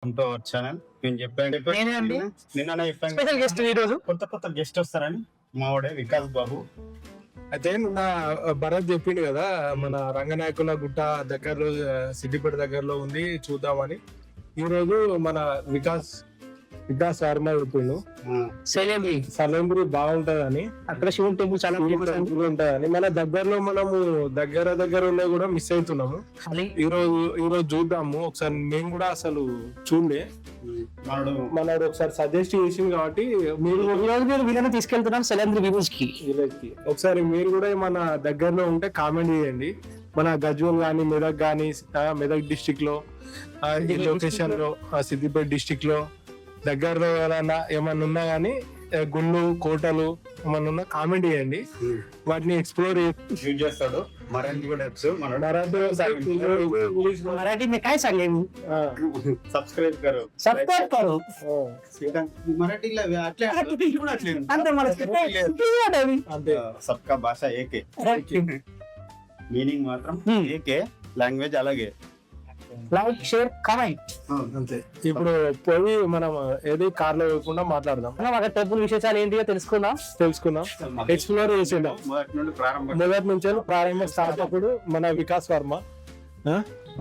To our channel. నేను చెప్పాను నిన్ననే చెప్పాను స్పెషల్ గెస్ట్ ఈ రోజు కొత్త గెస్ట్ వస్తారని మావాడే వికాస్ బాబు. అయితే నా భరత్ చెప్పిండు కదా మన రంగనాయకుల గుట్ట దగ్గరలో సిద్దిపేట దగ్గరలో ఉంది చూద్దామని. ఈ రోజు మన వికాస్ వర్మ చెప్పిండు సలేంద్రి బాగుంటదని, అక్కడ శివుని టెంపుల్ చాలా ఉంటదని. మన దగ్గరలో మనము దగ్గర ఉన్నాయి కూడా మిస్ అవుతున్నాము. ఈ రోజు చూద్దాము ఒకసారి. మేము కూడా అసలు చూడలే, మనడు ఒకసారి సజెస్ట్ చేసింది కాబట్టి మీరు వీళ్ళని తీసుకెళ్తున్నాం సలేంద్రి విలేజ్ కి. ఒకసారి మీరు కూడా మన దగ్గరలో ఉంటే కామెంట్ చేయండి. మన గజ్వేల్ గానీ మెదక్ డిస్టిక్ లో ఈ లొకేషన్ లో సిద్దిపేట డిస్టిక్ లో దగ్గరలో ఏమన్నా ఉన్నా గానీ గుళ్ళు కోటలు ఏమన్నా ఉన్నా కామెంట్ చేయండి. వాటిని ఎక్స్ప్లోర్ చేస్తాడు. మరాఠీ కూడా मराठी में काय सांगेन సబ్స్క్రైబ్ కరో మరాఠీలో అంతే అంతే. సబ్కా భాష ఏకే, మీనింగ్ మాత్రం ఏకే, లాంగ్వేజ్ అలాగే. లైక్ షేర్ కామెంట్ అంతే. ఇప్పుడు పోయి మనం ఏది కార్ లో పోకుండా మాట్లాడదాం. అక్కడ టెంపుల్ విశేషాలు ఏంటియో తెలుసుకుందాం. ఎక్స్ప్లోర్ చేసేద్దాం. మొదటి నుంచి ప్రారంభం స్టార్ట్ అప్పుడు మన వికాస్ వర్మ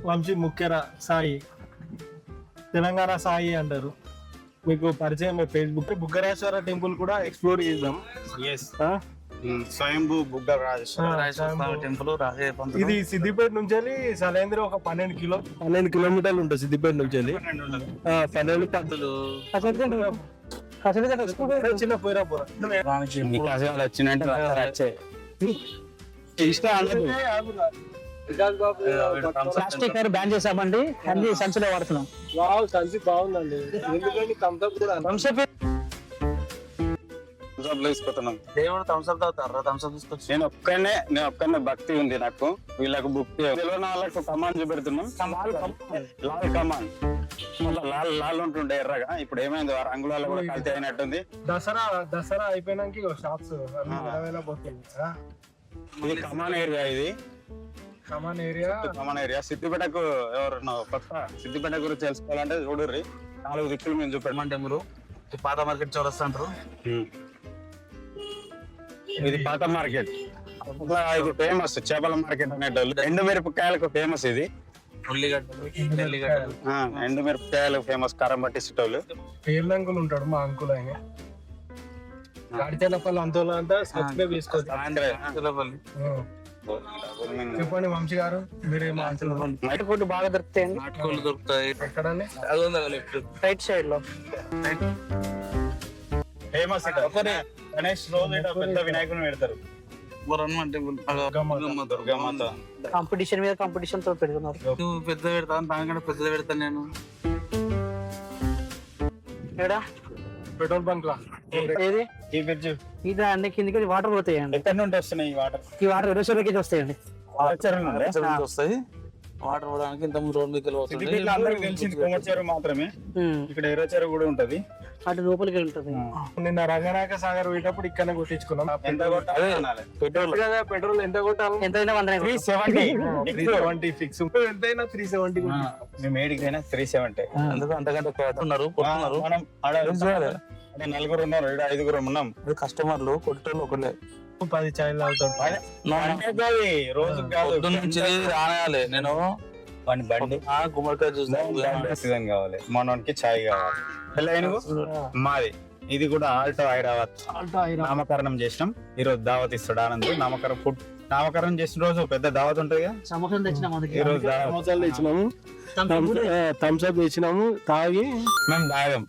వంశీ ముఖ్యర సాయి, తెలంగాణ సాయి అంటారు. మీకు పరిచయం ఫేస్బుక్. బుగ్గరేశ్వర టెంపుల్ కూడా ఎక్స్ప్లోర్ చేద్దాం. స్వయంభూ బుగ్గ టెంపుల్ ఇది సిద్దిపేట నుంచి వెళ్ళి సలేంద్ర ఒక 12 కిలోమీటర్లు ఉంటుంది. సిద్దిపేట నుంచి వెళ్ళి 12 చిన్న పోయిరా వచ్చిందంటే ప్లాస్టిక్ బ్యాన్ చేసామండి, అన్ని సంచులో వాడుతున్నాం. సంచి బాగుందండి. ఎందుకంటే థమ్స్అప్ దేవుడు థమ్స్అప్ తాగుతారా? థమ్స్అప్ తీసుకొచ్చి నేను ఒక్కనే భక్తి ఉంది నాకు. వీళ్ళకు బుక్ తెలియని వాళ్ళకు కమాన్ చూపెడుతున్నాం. లాల్ కమాన్ లాల్ ఉంటుండే ఎర్రగా. ఇప్పుడు ఏమైంది, రంగులలో కూడా కల్తీ అయినట్టుంది. దసరా అయిపోయినాక షాప్స్ పోతుంది. ఇది కమాన్ ఏరియా. ఇది కమాన్ ఏరియా. సిద్దిపేటకు ఎవరన్నా కొత్త సిద్దిపేట గురించి తెలుసుకోవాలంటే చూడుర్రి. 4 దిక్కులు మేము చూపెట్టమంటే మీరు పాత మార్కెట్ చౌరస్తా అంటారు. ఇది పాత మార్కెట్. ఇది ఫేమస్ చేపల మార్కెట్ అనేటోళ్ళు. ఎండుమిరపకాయలకు ఫేమస్ ఇది. ఎండుమిరపకాయలు ఫేమస్. కారం పట్టించేటోళ్ళు. పేర్లంకులు ఉంటాడు మా అంకుల్. ఆయన గాడితేలపల్లి అంతలో అంతా సబ్స్క్రైబ్ చేసుకోవచ్చు. చెప్పండి వంశీ గారు, మీరేం నైట్ ఫుడ్ బాగా దొరుకుతాయండి. నాటుకోళ్ళు దొరుకుతాయి. ఎక్కడండి? రైట్ సైడ్ లో ఫేమస్. గణేష్ రోజు పెద్ద వినాయకుని పెడతారు. దుర్గమ్మ కాంపిటీషన్ మీద కాంపిటీషన్ తో పెడుతున్నారు. నువ్వు పెద్ద పెడతాను, దానికంటే పెద్ద పెడతాను నేను. పెట్రోల్ బంక్ లా ఏది ఈ బ్రిడ్జ్ ఇది అండి. కిందకి వాటర్ పోతాయండి. ఎక్కడి నుండి వస్తున్నాయి ఈ వాటర్? ఈ వాటర్ ఎరోసోలోకి వస్తాయండి. వస్తాయి. వాటర్ పోవడానికి ఇంత రోడ్ మీద అందరికి తెలిసింది కొమ్మటి చెరువు మాత్రమే. ఇక్కడ ఎర్ర చెరువు కూడా ఉంటది. అటు లోపలికి వెళ్తుంది. నిన్న రంగనాయక సాగర్ పోయేటప్పుడు ఇక్కడనే కొట్టించుకున్నాం. ఎంత కొట్టాలి? పెట్రోల్ ఎంత కొట్టాలి? ఎంతైనా 370 ఫిక్స్. ఎంతైనా 370. మేము ఏడికైనా 370. అందుకు అంతకంటే కొడుతున్నారు. మనం నలుగురు ఉన్నారు, 5 ఉన్నాం. కస్టమర్లు కొట్టేళ్ళు ఒకళ్ళే. 10 ఛాయలు తాగుతాడు. రోజు రాయాలి. నేను బండి గుమ్మడికాయ చూస్తాను కావాలి. మనకి ఛాయ్ కావాలి. మాది ఇది కూడా ఆల్టో హైదరాబాద్ నామకరణం చేసినాం. ఈ రోజు దావత్ ఇస్తాడు ఆనంద్. నామకరణం చేసిన రోజు పెద్ద దావత్ ఉంటది కదా. సమోసాలు తెచ్చినాము. ఈ రోజు సమోసాలు తెచ్చినాము, థమ్స్అప్ తెచ్చినాము, తాగి మేము తాగాం.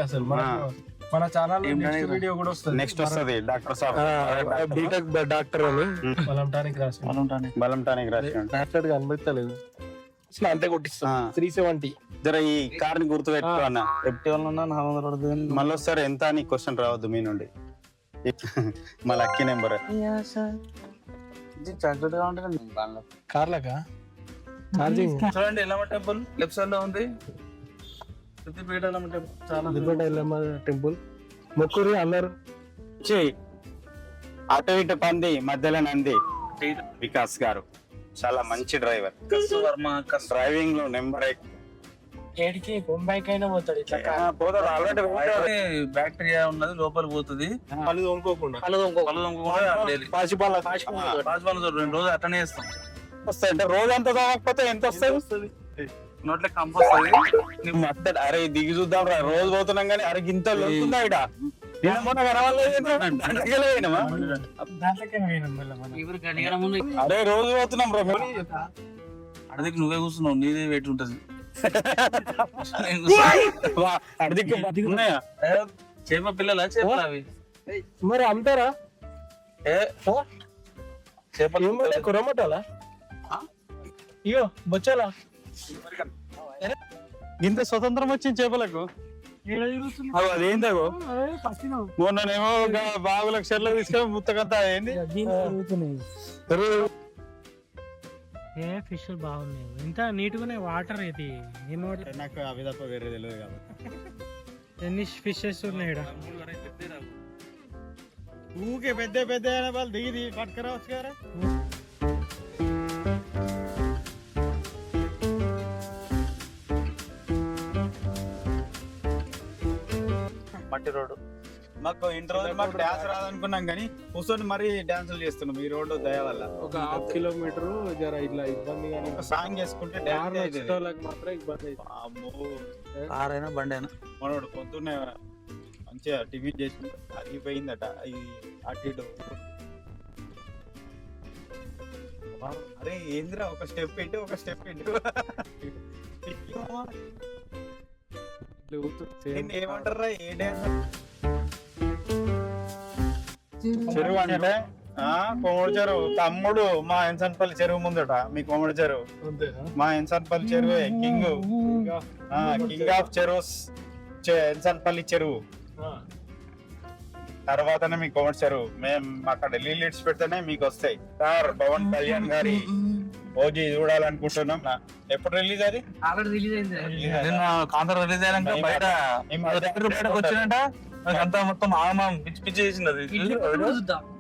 అసలు మన ఛానల్ వీడియో కూడా వస్తుంది. నెక్స్ట్ వస్తుంది డాక్టర్ సాబ్ బీటెక్ డాక్టర్ అని బలం టానిక్ రాసి కనిపెట్టలేదు. అంతే కొట్టిస్తా 370. జర ఈ కార్ ని గుర్తు పెట్టుకో అన్న. మళ్ళీ వస్తారు ఎంత అని క్వశ్చన్ రావద్దు మీ నుండి. మా లక్కీ నెంబర్ కార్లకా ఛార్జింగ్. చూడండి ఎల్లమ్మ టెంపుల్ లెఫ్ట్ సైడ్ లో ఉంది. సిద్దిపేట ఎల్లమ్మ టెంపుల్ మొక్కురు అందరు. అటు ఇటు పంది మధ్యలో నంది. వికాస్ గారు చాలా మంచి డ్రైవర్. వర్మ డ్రైవింగ్ లో నెంబర్ ఏడికి బొంబాయికి అయినా పోతాడు ఇట్లా పోతాడు. ఆల్రెడీ బ్యాక్టీరియా ఉన్నది లోపల పోతుంది. పళ్ళు తోముకోకుండా కలదు ఇంకో పాచిపాల 2 రోజులు అట్లనే చేస్తాం. వస్తాయి అంటే రోజు అంతా తాగకపోతే ఎంత వస్తుంది? నోట్లే కంపు వస్తుంది. మద్దతు అరే దిగి చూద్దాం రా, రోజు పోతున్నాం కానీ అరే గింత వెళ్తుందా ఇడ అరే రోజు పోతున్నాం రా మేము. అడికి నువ్వే కూర్చున్నావు, నీదే వెయిట్ ఉంటది. అడికి బతికున్నాయా చేప పిల్లలా చేపలు అవి మరి అమ్ముతారా? చేపలు కొరమటాలా? ఇయో బొచ్చాలా? ఇంత స్వతంత్రం వచ్చింది చేపలకు. అదేందో మొన్ననేమో బాగులకు చెర్ల తీసుకొని ముత్తకంతా ఏంది ఫిష్ బాగున్నాయి, ఇంత నీట్ గానే వాటర్. ఇది ఏం వాటర్? నాకు అవి తప్ప వేరే తెలియదు కాబట్టి. ఎన్ని ఫిషెస్ ఉన్నాయి ఇక్కడ? ఊకే పెద్ద పెద్ద వాళ్ళు దిగి పట్టుకురావచ్చు కదా. మట్టి రోడ్డు. మాకు ఇన్ని రోజులు మాకు డాన్స్ రాదనుకున్నాం కానీ కూర్చొని మరీ డాన్సులు చేస్తున్నాం ఈ రోడ్డు దయ వల్ల. ఒక ½ కిలోమీటర్ జర ఇట్లా ఇబ్బంది కానీ సాంగ్ చేసుకుంటే డాన్స్ మాత్రం ఇబ్బంది కారైనా బండి అయినా. మనోడు పొద్దున్నే మంచిగా టిఫిన్ చేసి అరిగిపోయిందట ఇది అటు ఇటు. అరే ఏందిరా ఒక స్టెప్ ఇటు ఒక స్టెప్ ఇటు. ఏమంటారా ఏ డాన్స్? చెరువు అంటే కోమడి చెరువు తమ్ముడు మా ఎన్సన్పల్లి చెరువు ముందట. మీ కోమడి చెరువు మా ఎన్సన్పల్లి చెరువే కింగ్ ఆఫ్ చెరువుస్ ఎన్సన్పల్లి చెరువు. తర్వాతనే మీ కోమడి చెరువు. మేము అక్కడ లీడ్స్ పెడితేనే మీకు వస్తాయి. సార్ పవన్ కళ్యాణ్ గారి ఓజీ చూడాలనుకుంటున్నాం. ఎప్పుడు రిలీజ్ అది? నిన్న కాంతార రిలీజ్ అయినాక బయట బయటకు వచ్చినట అంతా మొత్తం ఆగమం పిచ్చి పిచ్చి చేసింది. అది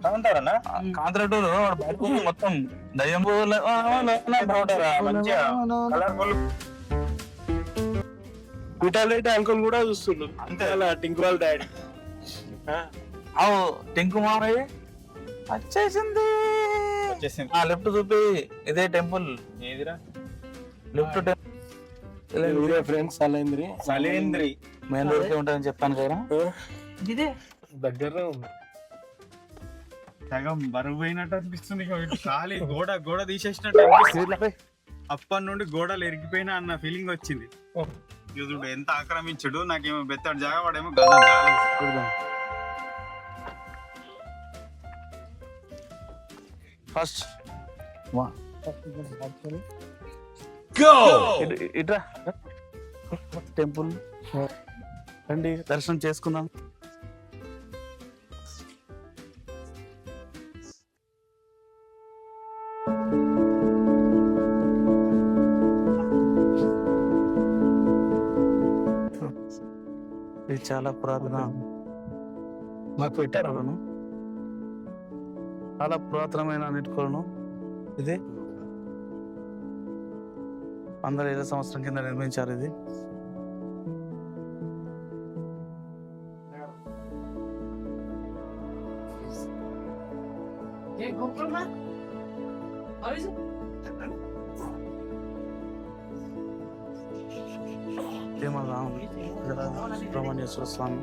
అంటారన్నా కాంతార టూర్ బయట మొత్తం దయ్యం మంచిగా కలర్ఫుల్. విటాలిటీ అంకుల్ కూడా చూస్తుండ్రు అంతే. అలా టింకురాల్ డాడీ టెంకు మామయ్య వచ్చేసింది. లెఫ్ట్ చూపి ఇదే టెంపుల్. ఏదిరా? లెఫ్ట్ టెంపుల్ ఫ్రెండ్స్ సలేంద్రి మెయిన్ రోడ్ ఉంటుందని చెప్పాను కదా. ఇదే దగ్గరనే ఉంది. సగం బరువు పోయినట్టు అనిపిస్తుంది. ఖాళీ గోడ తీసేసినట్టు అనిపిస్తుంది. అప్పటి నుండి గోడలు ఎరిగిపోయినా అన్న ఫీలింగ్ వచ్చింది. చూడు ఎంత ఆక్రమించుడు. నాకేమో బెత్తడు జాగా వాడేమో గజం జాగా. ఫస్ట్ ఇట్రా టెంపుల్ రండి దర్శనం చేసుకుందాం. ఇది చాలా పురాతన మాకు పెట్టారు. చాలా పురాతనమైన అన్నిటికోను. ఇది 100 సంవత్సరం కింద నిర్మించారు. ఇది సుబ్రహ్మణ్యేశ్వర స్వామి.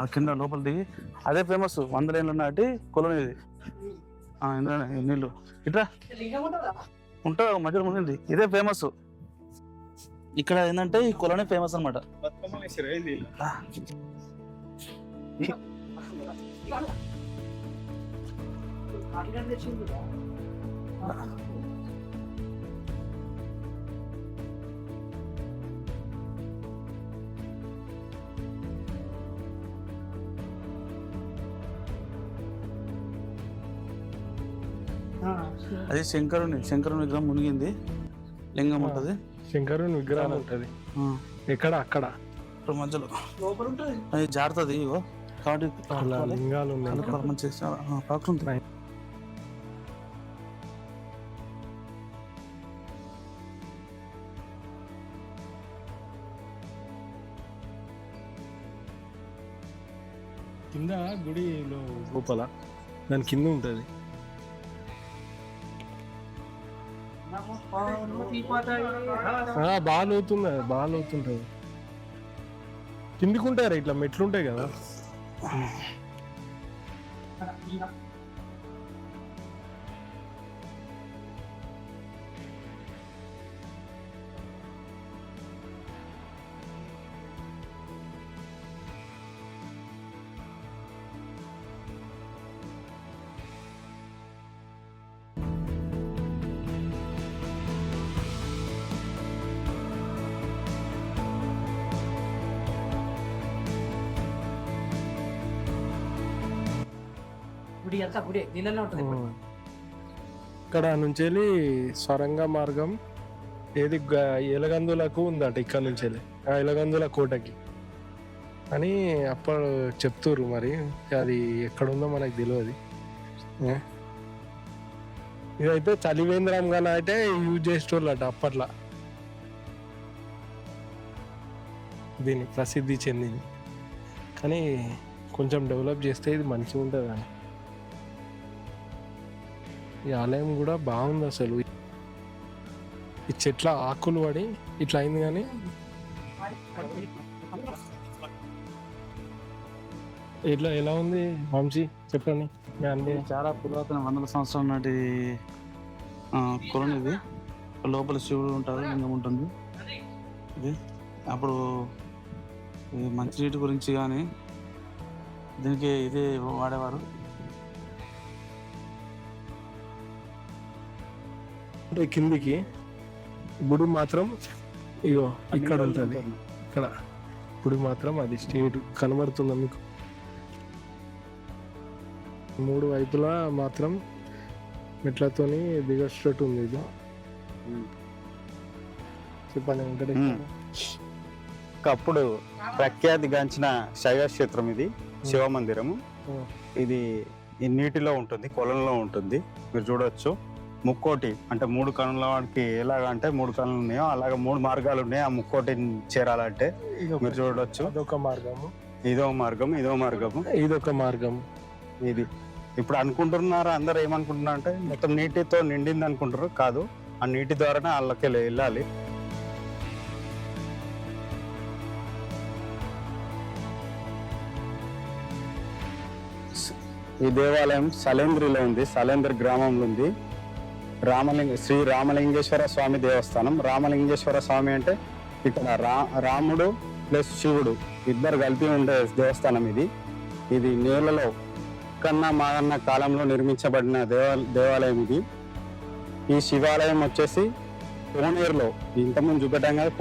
ఆ కింద లోపల దిగి అదే ఫేమస్ 100 ఏళ్ళ నాటి కొలను ఇది. నీళ్ళు ఇట్లా ఉంటా మధ్యలో ముందు ఇదే ఫేమస్. ఇక్కడ ఏంటంటే ఈ కొలనే ఫేమస్ అనమాట. అది శంకరుని విగ్రహం మునిగింది. లింగం ఉంటది, శంకరుని విగ్రహం ఉంటది. ఎక్కడ అక్కడ ఇక్కడ మధ్యలో అది జారుతుంది ఇగో కాబట్టి అలా లింగాలు ఉన్నాయి ఇంకా. మంచిగా పాకుతుంది. కింద గుడిలో లోపల దాని కింద ఉంటది. బాగా లోతున్నది, బాగా లోతుంటది. కిందికి ఉంటారు ఇట్లా మెట్లు ఉంటాయి కదా. గుడి అంతా గుడి నీళ్ళలో ఉంటుంది. ఇక్కడ నుంచి వెళ్ళి సొరంగ మార్గం ఏది ఎలగందులకు ఉందట. ఇక్కడ నుంచి వెళ్ళి ఆ ఎలగందుల కోటకి అని అప్పుడు చెప్తుర్రు. మరి అది ఎక్కడుందో మనకు తెలియదు. ఇదైతే చలివేంద్రం గానీ అయితే యూజ్ చేసేటోళ్ళట అప్పట్లో. దీన్ని ప్రసిద్ధి చెందింది కానీ కొంచెం డెవలప్ చేస్తే ఇది మంచిగా ఉంటుంది అని. ఈ ఆలయం కూడా బాగుంది అసలు. ఈ చెట్ల ఆకులు పడి ఇట్లా అయింది కానీ ఇట్లా ఎలా ఉంది వంశీ చెప్పండి. చాలా పురాతన వందల సంవత్సరాల నాటి కొలను ఇది. లోపల శివుడు ఉంటారు, లింగం ఉంటుంది. ఇది అప్పుడు మంచినీటి గురించి కానీ దీనికి ఇదే వాడేవారు. అంటే కిందికి గుడి మాత్రం ఇగో ఇక్కడ ఉంటుంది. ఇక్కడ గుడి మాత్రం అది స్ట్రేట్ కనబడుతుందా మీకు? 3 వైపులా మాత్రం మెట్లతోని దిగొచ్చేటట్టు ఉంది. ఇది చెప్పండి వెంకటేష్. ఒకప్పుడు ప్రఖ్యాతిగాంచిన శైవ క్షేత్రం ఇది, శివ మందిరము. ఇది ఈ నీటిలో ఉంటుంది, కొలంలో ఉంటుంది. మీరు చూడొచ్చు. ముక్కోటి అంటే 3 కనుల వాడికి ఎలాగ అంటే 3 కనులు ఉన్నాయో అలాగే 3 మార్గాలు ఉన్నాయి. ఆ ముక్కోటిని చేరాలంటే మీరు చూడొచ్చు. అదొక మార్గము, ఇదో మార్గం, ఇదో మార్గము, ఇదొక మార్గం. ఇది ఇప్పుడు అనుకుంటున్నారు అందరూ ఏమనుకుంటున్నారు అంటే మొత్తం నీటితో నిండింది అనుకుంటారు. కాదు, ఆ నీటి ద్వారానే వాళ్ళకి వెళ్ళాలి. ఈ దేవాలయం సలేంద్రిలో ఉంది, సలేంద్ర గ్రామంలో ఉంది. శ్రీ రామలింగేశ్వర స్వామి దేవస్థానం. రామలింగేశ్వర స్వామి అంటే ఇక్కడ రాముడు ప్లస్ శివుడు ఇద్దరు కలిపి ఉండే దేవస్థానం ఇది. ఇది నేలలో కన్నా మాదన్న కాలంలో నిర్మించబడిన దేవాలయం ఇది. ఈ శివాలయం వచ్చేసి కోనేరులో, ఇంతకుముందు చూపెట్టాం కదా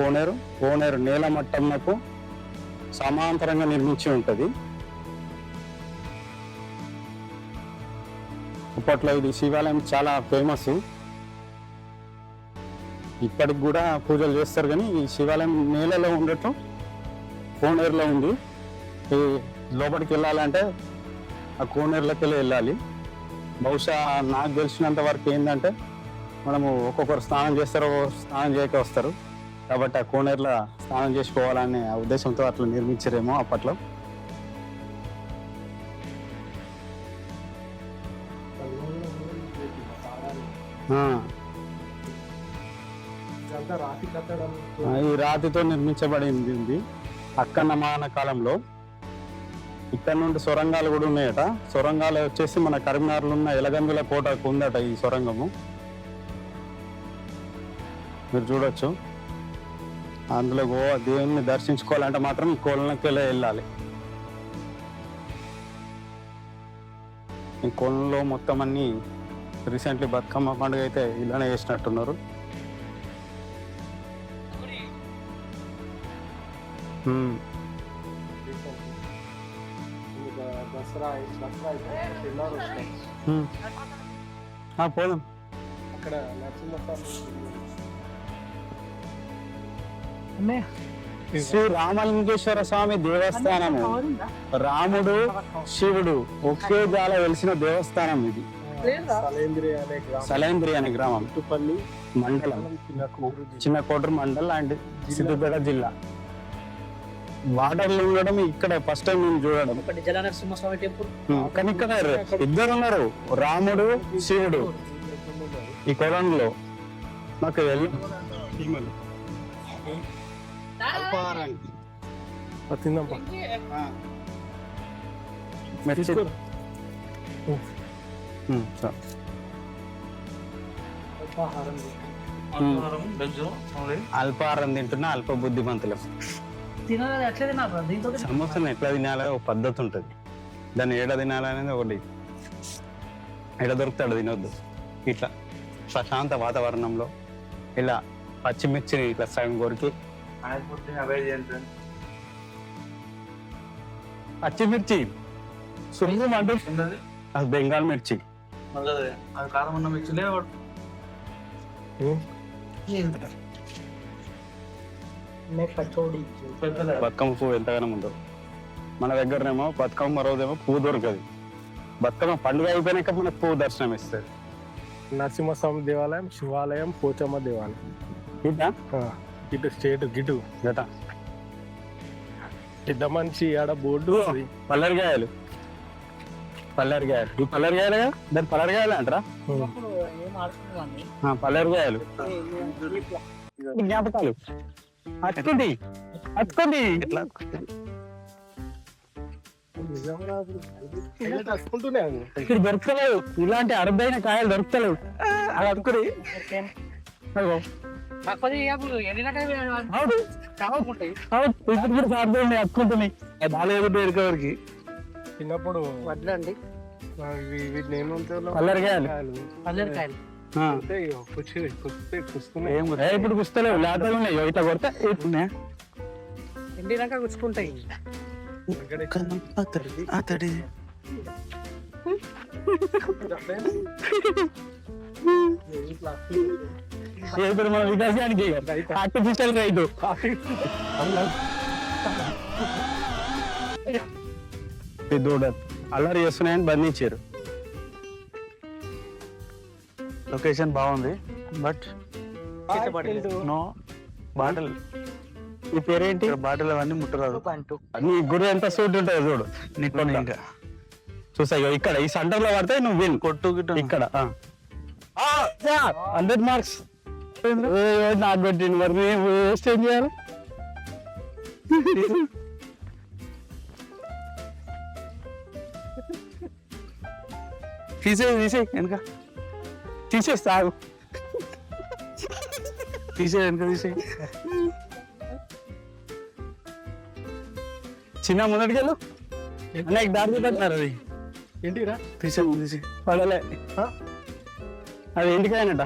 కోనేరు నేల మట్టంకు సమాంతరంగా నిర్మించి ఉంటుంది. అప్పట్లో ఇది శివాలయం చాలా ఫేమస్. ఇప్పటికి కూడా పూజలు చేస్తారు కానీ ఈ శివాలయం నేలలో ఉండటం కోనేరులో ఉంది. ఈ లోపలికి వెళ్ళాలంటే ఆ కోనేరులోకి వెళ్ళాలి. బహుశా నాకు తెలిసినంత వరకు ఏంటంటే మనము ఒక్కొక్కరు స్నానం చేస్తారు, స్నానం చేయక వస్తారు. కాబట్టి ఆ కోనేరులో స్నానం చేసుకోవాలనే ఉద్దేశంతో అట్లా నిర్మించారేమో అప్పట్లో. ఈ రాతితో నిర్మించబడింది ఉంది. అక్కన్న మాన కాలంలో. ఇక్కడ నుండి సొరంగాలు కూడా ఉన్నాయట. సొరంగాలు వచ్చేసి మన కరీంనగర్లో ఉన్న ఎలగందుల కోటకు ఉందట ఈ సొరంగము. మీరు చూడొచ్చు. అందులో దేవుణ్ణి దర్శించుకోవాలంటే మాత్రం ఈ కోళ్ళకి వెళ్ళాలి. ఈ కోళ్ళలో మొత్తం అన్ని రీసెంట్లీ బతుకమ్మ పండుగ అయితే ఇలానే చేసినట్టున్నారు. పోదాం. అక్కడ నరసింహస్వామి శ్రీ రామలింగేశ్వర స్వామి దేవస్థానము. రాముడు శివుడు ఒకే జాల వెలిసిన దేవస్థానం ఇది. సలేంద్రి అనే గ్రామం, చుట్టుపల్లి మండలం, చిన్న కోటూరు మండలం అండ్ సిద్దిపేట జిల్లా. వాటర్లో ఉండడం ఇక్కడ ఫస్ట్ టైం నేను చూడడం. జలనరసింహస్వామి టెంపుల్. కానీ ఇక్కడ ఇద్దరు ఉన్నారు, రాముడు శివుడు ఈ కొలంలో. నాకు తిందాంపా. అల్పాహారం తింటున్నా, అల్ప బుద్ధిమంతులం. తినాలి అట్లే తినాలి దీంతో. సమోసాను ఎట్లా తినాలో ఒక పద్ధతి ఉంటుంది, దాన్ని ఏడ తినాలనేది ఒకటి. ఎడ దొరుకుతాడు తినొద్దు. ఇట్లా ప్రశాంత వాతావరణంలో ఇలా పచ్చిమిర్చిని ఇట్లా సగం కొరికి, పచ్చిమిర్చి సున్నం అంటే అది బెంగాల్ మిర్చి. అది కారం ఉన్న మిక్సీలే బతుకమ్మ పువ్వు ఎంతగానో ఉండదు మన దగ్గరనేమో. బతుకమ్మ రోజేమో పువ్వు దొరకదు. బతుకమ్మ పండుగ అయిపోయినాక మనకు పువ్వు దర్శనం ఇస్తుంది. నరసింహస్వామి దేవాలయం, శివాలయం, పోచమ్మ దేవాలయం. ఇదా ఇటు స్టేట్ గిటు గట పెద్ద మనిషి ఆడ బోర్డు. పల్లరికాయలు, పల్లరికాయలు. ఈ పల్లరికాయలు దాని పల్లరికాయలు అంటారా? పల్లరికాయలు జ్ఞాపకాలు. అతుకుంది అతుకుంది ఇట్లా ఇక్కడ దొరకలేవు. ఇలాంటి అరుదైన కాయలు దొరకలేవు. అది అతుకుని అతుకుంటున్నాయి. బాగాలేదు ఎరుకవరికి. చిన్నప్పుడు వడ్లండి వీటిని ఏం పల్లరికాయలు. పల్లెరకాయలు. ఇప్పుడు కుస్తలేవు, లేకపోతే ఉన్నాయి. ఇట్లా కొడితే ఇట్లున్నాయి. ఎండినాక గుచ్చుకుంటాయి. అతడి ఇప్పుడు మన వికాసానికి ఆర్టిఫిషియల్ రైతు. అల్లరి చేస్తున్నాయని బంధించారు. లొకేషన్ బాగుంది, బట్ నో బాటిల్. ఈ పేరేంటి? బాటిల్ అవన్నీ ముట్టరాదు. నీ గురి ఎంత సూట్ ఉంటుంది చూడు. నీకు ఇంకా చూసా ఇక్కడ ఈ సెంటర్ లో పడితే నువ్వు విన్. కొట్టు గిట్టు ఇక్కడ 100 మార్క్స్ నాకు పెట్టింది. మరి మేము వేస్ట్ ఏం చేయాలి? తీసేయి వెనక తీసేస్తాగు. వెనక తీసేయి. చిన్న ముందటికెళ్ళు అనేక దారి పెట్టినారు. అది ఏంటిరా? తీసేయి పడలే. అది ఇంటికాయనట.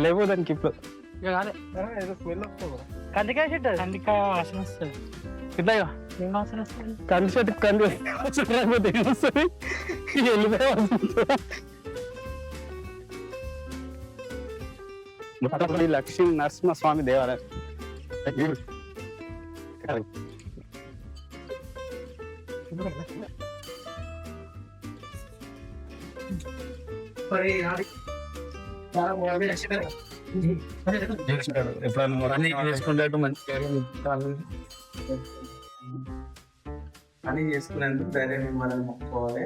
లేకపోతే దానికి ఇప్పుడు కందికాయ చెట్టు. కందికాయ వాసన వస్తుంది. ఇట్లా ఏం వాసన వస్తుంది? కంది చెట్టు కంది లేకపోతే ఏమొస్తుంది? వెళ్ళిపోయే లక్ష్మీ నరసింహస్వామి దేవాలయం. ఎప్పుడన్నా చేసుకునేట్టు మంచి అని చేసుకునేందుకు ధైర్యం మనం మొక్కుకోవాలి.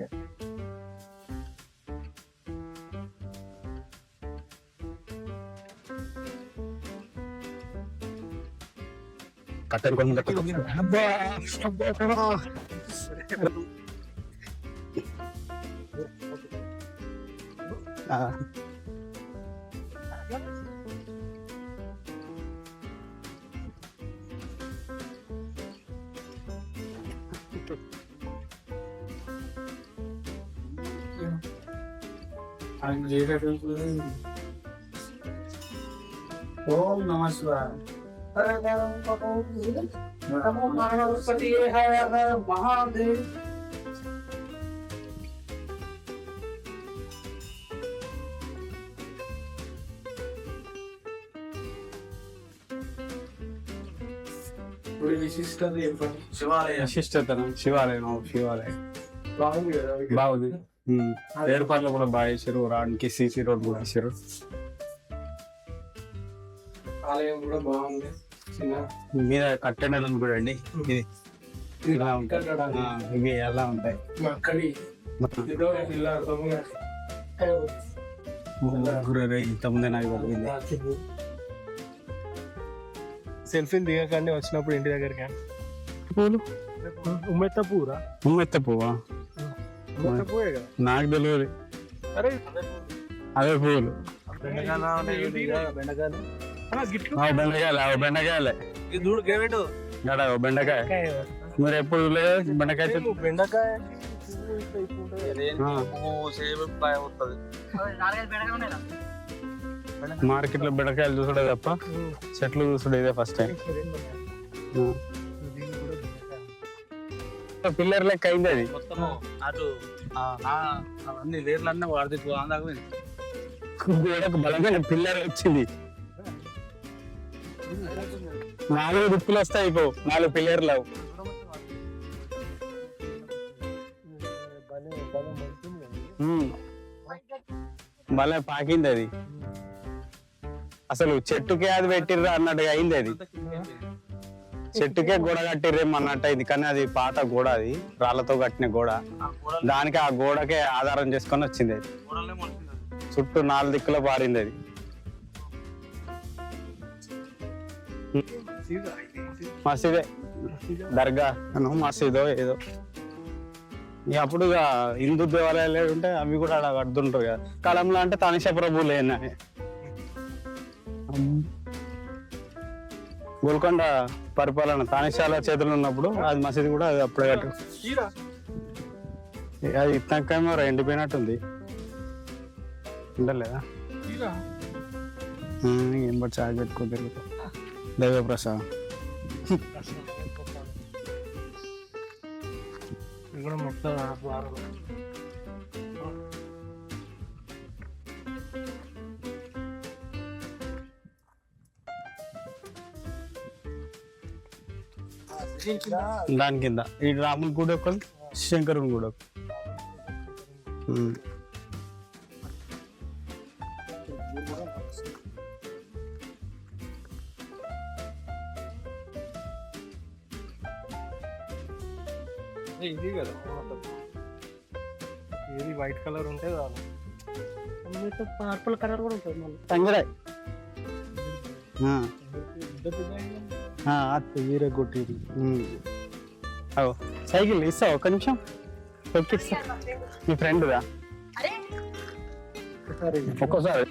కట్టెలు ఓం నమః శివాయ. మహాదేవ్. ఇప్పుడు విశిష్టత చెప్పండి. విశిష్టతను శివాలయం శివాలయం బాగుంది కదా ఇక్కడ. బాగుంది. ఏర్పాట్లు కూడా బాగా చేశారు. రావడానికి సీసీ రోడ్ కూడా వేసారు. ఆలయం కూడా బాగుంది. చిన్న మీద కట్టడాలను కూడా అండి ఇది ఇలా ఉంటాయి. ఇవి ఎలా ఉంటాయి. అక్కడి ఏదో ఇలా ఇంతకుముందే నాకు పడిపోయింది. సెల్ఫీలు దిగకండి వచ్చినప్పుడు ఇంటి దగ్గరికి. పూలు ఉమ్మెత్త పూరా? ఉమ్మెత్త పువ్వా? ఉమ్మెత్త పూవే కదా. నాకు తెలియదు. అరే అవే పువ్వులు. బెండకాయలే గడ బెండకాయ. మీరు ఎప్పుడు లేదు బెండకాయ చెట్టు? బెండకాయ మార్కెట్ లో బెండకాయలు చూసుడే తప్ప చెట్లు చూసుడే ఇదే ఫస్ట్ టైం. పిల్లర్ లెక్క అయింది అది మొత్తము అటు అన్ని వేర్లన్నీ వాడితే గోడకు బలమైన పిల్లర్ వచ్చింది. 4 దుక్కులు వస్తాయి. 4 పిల్లర్లు. భలే పాకింది అది. అసలు చెట్టుకే అది పెట్టిర్రా అన్నట్టుగా అయింది అది. చెట్టుకే గోడ కట్టిర్రేమో అన్నట్టు అయింది. కానీ అది పాత గోడ, అది రాళ్లతో కట్టిన గోడ. దానికి ఆ గోడకే ఆధారం చేసుకొని వచ్చింది అది. చుట్టూ 4 దిక్కుల పారింది అది. మసీదే దర్గా మసీదో ఏదో. ఇక అప్పుడు హిందూ దేవాలయాలు ఉంటే అవి కూడా అలా కడుతుంటారు కదా. కాలంలో అంటే తానిషా ప్రభువులే. గోల్కొండ పరిపాలన తానిషాల చేతులు ఉన్నప్పుడు అది మసీదు కూడా అది అప్పుడే కట్టు. అది ఇతనకేమో ఎండిపోయినట్టుంది. ఉండలేదా? ఏం బట్టి చాయ్ పెట్టుకో తిరుగుతా. దైవ ప్రసాదం. మొత్తం దాని కింద ఈ రాముని గుడి ఒకటి, శంకరుని గుడి ఒకటి. ఇది కదా ఇది వైట్ కలర్ ఉంటే చాలు. పర్పుల్ కలర్ కూడా ఉంటుంది మళ్ళీ. తంగరాయ్ వీరే కొట్టేది. సైకిల్ ఇస్తావు? ఒక్క నిమిషం తొక్కిస్తా. మీ ఫ్రెండ్దా? ఒక్కోసారి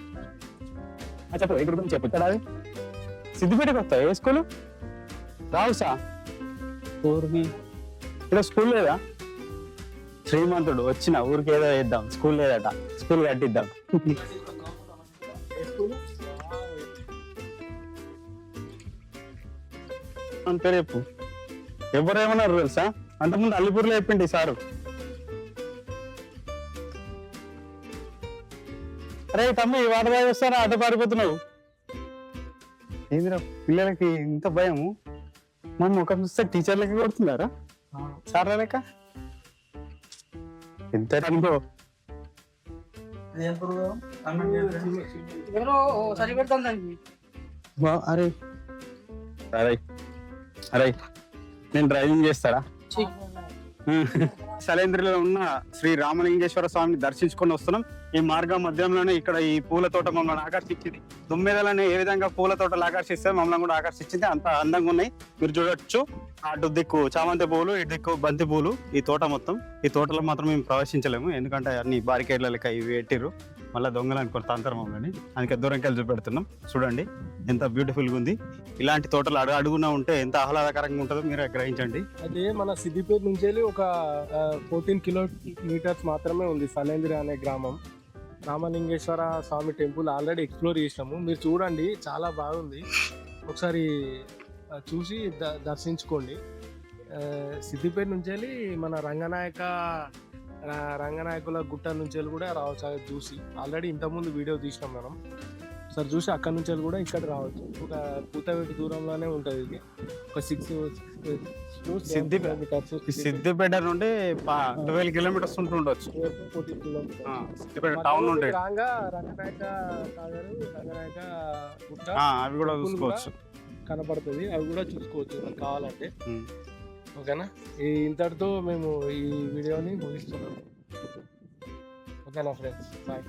చెప్పు. ఇక్కడ గురించి చెప్పు. ఇక్కడ అది సిద్దిపేటకి వస్తావు. ఏ స్కూలు? రావుసా ఊరికి? ఇక్కడ స్కూల్ లేదా? శ్రీమంతుడు వచ్చిన ఊరికి ఏదో వేద్దాం. స్కూల్ లేదట. స్కూల్ కట్టిద్దాం. పేరు చెప్పు. ఎవరేమన్నారు తెలుసా? అంతకుముందు అల్లిపూర్లో చెప్పిండి సారు. అరే తమ్మి వాటర్ బాగా వస్తారా? ఆట పారిపోతున్నావు ఏందిరా? పిల్లలకి ఇంత భయము. మన ముఖం చూస్తే టీచర్లకి కొడుతున్నారా? సార్ల లెక్క ఎంత అనుకో. అరే అరే అరే నేను డ్రైవింగ్ చేస్తారా? సలేంద్రిలో ఉన్న శ్రీ రామలింగేశ్వర స్వామిని దర్శించుకొని వస్తున్నాం. ఈ మార్గం మధ్యంలోనే ఇక్కడ ఈ పూల తోట మమ్మల్ని ఆకర్షించింది. దుమ్మెదలని ఏ విధంగా పూల తోటలు ఆకర్షిస్తే మమ్మల్ని కూడా ఆకర్షించింది. అంత అందంగా ఉన్నాయి. మీరు చూడొచ్చు. అటు దిక్కు చామంతి పూలు, ఇటు దిక్కు బంతి పూలు. ఈ తోట మొత్తం. ఈ తోటలో మాత్రం మేము ప్రవేశించలేము, ఎందుకంటే అన్ని బారికేడ్ల లెక్క ఇవి పెట్టిర్రు. మళ్ళీ దొంగలు అనుకుని తంతరం మమ్మల్ని. అందుకే దూరంకి వెళ్ళి చూపెడుతున్నాం. చూడండి ఎంత బ్యూటిఫుల్గా ఉంది. ఇలాంటి తోటలు అడుగునా ఉంటే ఎంత ఆహ్లాదకరంగా ఉంటుందో మీరు గ్రహించండి. అదే మన సిద్దిపేట నుంచి వెళ్ళి ఒక 14 కిలోమీటర్స్ మాత్రమే ఉంది సలేంద్రి అనే గ్రామం. రామలింగేశ్వర స్వామి టెంపుల్ ఆల్రెడీ ఎక్స్ప్లోర్ చేసినాము. మీరు చూడండి, చాలా బాగుంది. ఒకసారి చూసి దర్శించుకోండి. సిద్దిపేట నుంచి వెళ్ళి మన రంగనాయకుల గుట్ట నుంచి వెళ్ళి కూడా రావచ్చు చూసి. ఆల్రెడీ ఇంతకుముందు వీడియో తీసినాం మనం. సార్ చూసి అక్కడ నుంచి కూడా ఇక్కడ రావచ్చు. ఒక కూతవేటి దూరంలోనే ఉంటుంది ఇది. ఒక 6 సిద్దిపేట నుండి 12 కిలోమీటర్స్ ఉంటుండొచ్చు. సిద్దిపేట టౌన్ నుండి రాగా రంగనాయక సాగర్, రంగనాయక గుట్ట అవి కూడా చూసుకోవచ్చు, కనపడుతుంది. అవి కూడా చూసుకోవచ్చు మనకు కావాలంటే. ఓకేనా, ఇంతటితో మేము ఈ వీడియోని ముగిస్తున్నాం. ఓకేనా ఫ్రెండ్స్, బాయ్.